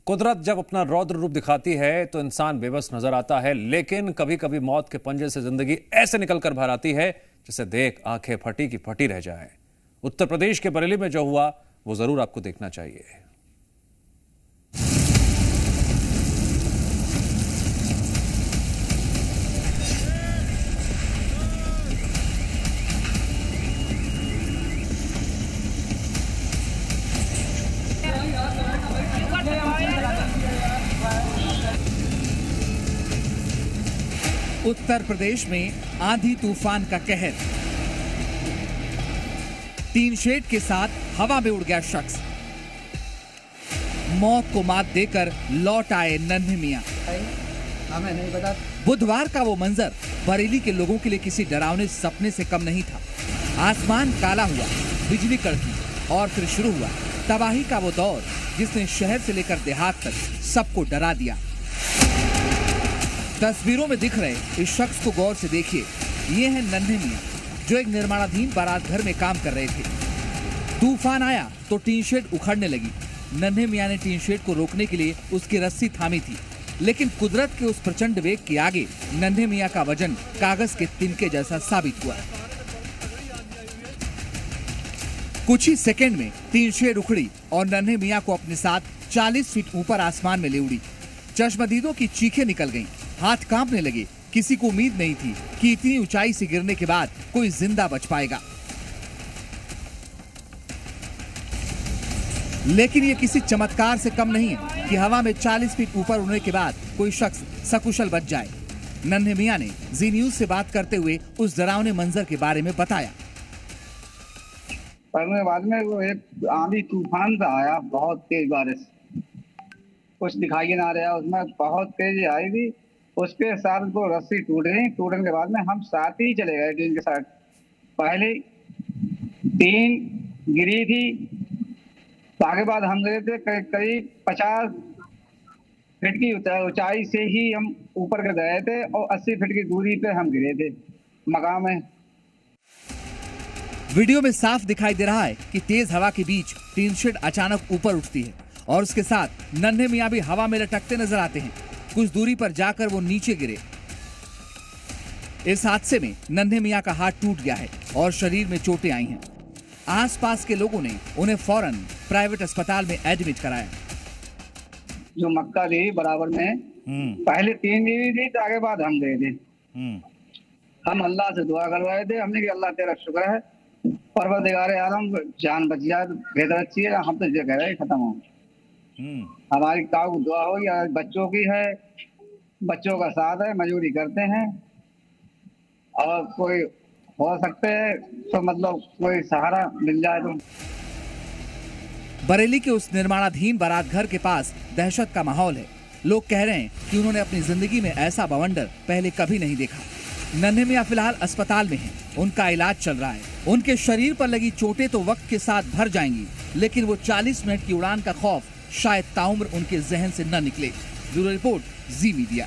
कुदरत जब अपना रौद्र रूप दिखाती है तो इंसान बेबस नजर आता है, लेकिन कभी कभी मौत के पंजे से जिंदगी ऐसे निकलकर बाहर आती है जिसे देख आंखें फटी की फटी रह जाए। उत्तर प्रदेश के बरेली में जो हुआ वो जरूर आपको देखना चाहिए। उत्तर प्रदेश में आंधी तूफान का कहर। टीन शेड के साथ हवा में उड़ गया शख्स। मौत को मात देकर लौट आए नन्हे मियां। हमें नहीं पता। बुधवार का वो मंजर बरेली के लोगों के लिए किसी डरावने सपने से कम नहीं था। आसमान काला हुआ, बिजली कड़की और फिर शुरू हुआ तबाही का वो दौर जिसने शहर से लेकर देहात तक सबको डरा दिया। तस्वीरों में दिख रहे इस शख्स को गौर से देखिए। ये हैं नन्हे मियां जो एक निर्माणाधीन बारात घर में काम कर रहे थे। तूफान आया तो टीन शेड उखड़ने लगी। नन्हे मियां ने टीन शेड को रोकने के लिए उसकी रस्सी थामी थी, लेकिन कुदरत के उस प्रचंड वेग के आगे नन्हे मियां का वजन कागज के तिनके जैसा साबित हुआ। कुछ ही सेकंड में टीन शेड उखड़ी और नन्हे मियां को अपने साथ 40 फीट ऊपर आसमान में ले उड़ी। चश्मदीदों की चीखें निकल गईं, हाथ कांपने लगे। किसी को उम्मीद नहीं थी कि इतनी ऊंचाई से गिरने के बाद कोई जिंदा बच पाएगा, लेकिन ये किसी चमत्कार से कम नहीं है कि हवा में 40 फीट ऊपर उड़ने के बाद कोई शख्स सकुशल बच जाए। नन्हे मियां ने जी न्यूज से बात करते हुए उस डरावने मंजर के बारे में बताया। पढ़ने बाद में वो एक आंधी तूफान सा आया, बहुत तेज बारिश, कुछ दिखाई ना रहा, उसमें बहुत तेज आई थी। उसके साथ वो रस्सी टूट गई। टूटने के बाद में हम साथ ही चले गए टीन के साथ। पहले टीन गिरी थी, आगे बाद हम गए थे करीब 50 फीट की ऊंचाई से ही हम ऊपर के गए थे और 80 फीट की दूरी पे हम गिरे थे मकान में। वीडियो में साफ दिखाई दे रहा है कि तेज हवा के बीच टीन शेड अचानक ऊपर उठती है और उसके साथ नन्हे मियां भी हवा में लटकते नजर आते हैं। कुछ दूरी पर जाकर वो नीचे गिरे। इस हादसे में नन्हे मियां का हाथ टूट गया है और शरीर में चोटें आई हैं। आसपास के लोगों ने उन्हें फौरन प्राइवेट अस्पताल में एडमिट कराया। जो मक्का दी बराबर में पहले 3 दी थी, तो आगे बाद हम गए थे। हम अल्लाह से दुआ करवाए थे, हमने कि अल्लाह तेरा शुक्र है, परवरदिगार आलम जान बच जाए बेहतर अच्छी है। हम तो कह रहे खत्म हो, हमारी ताऊ की दुआ हो या बच्चों की है, बच्चों का साथ है, मजदूरी करते हैं और कोई हो सकते है तो मतलब कोई सहारा मिल जाए तो। बरेली के उस निर्माणाधीन बारात घर के पास दहशत का माहौल है। लोग कह रहे हैं कि उन्होंने अपनी जिंदगी में ऐसा बवंडर पहले कभी नहीं देखा। नन्हे मियां फिलहाल अस्पताल में हैं, उनका इलाज चल रहा है। उनके शरीर पर लगी चोटें तो वक्त के साथ भर जाएंगी, लेकिन वो 40 मिनट की उड़ान का खौफ शायद ताउम्र उनके जहन से न निकले। ब्यूरो रिपोर्ट, जी मीडिया।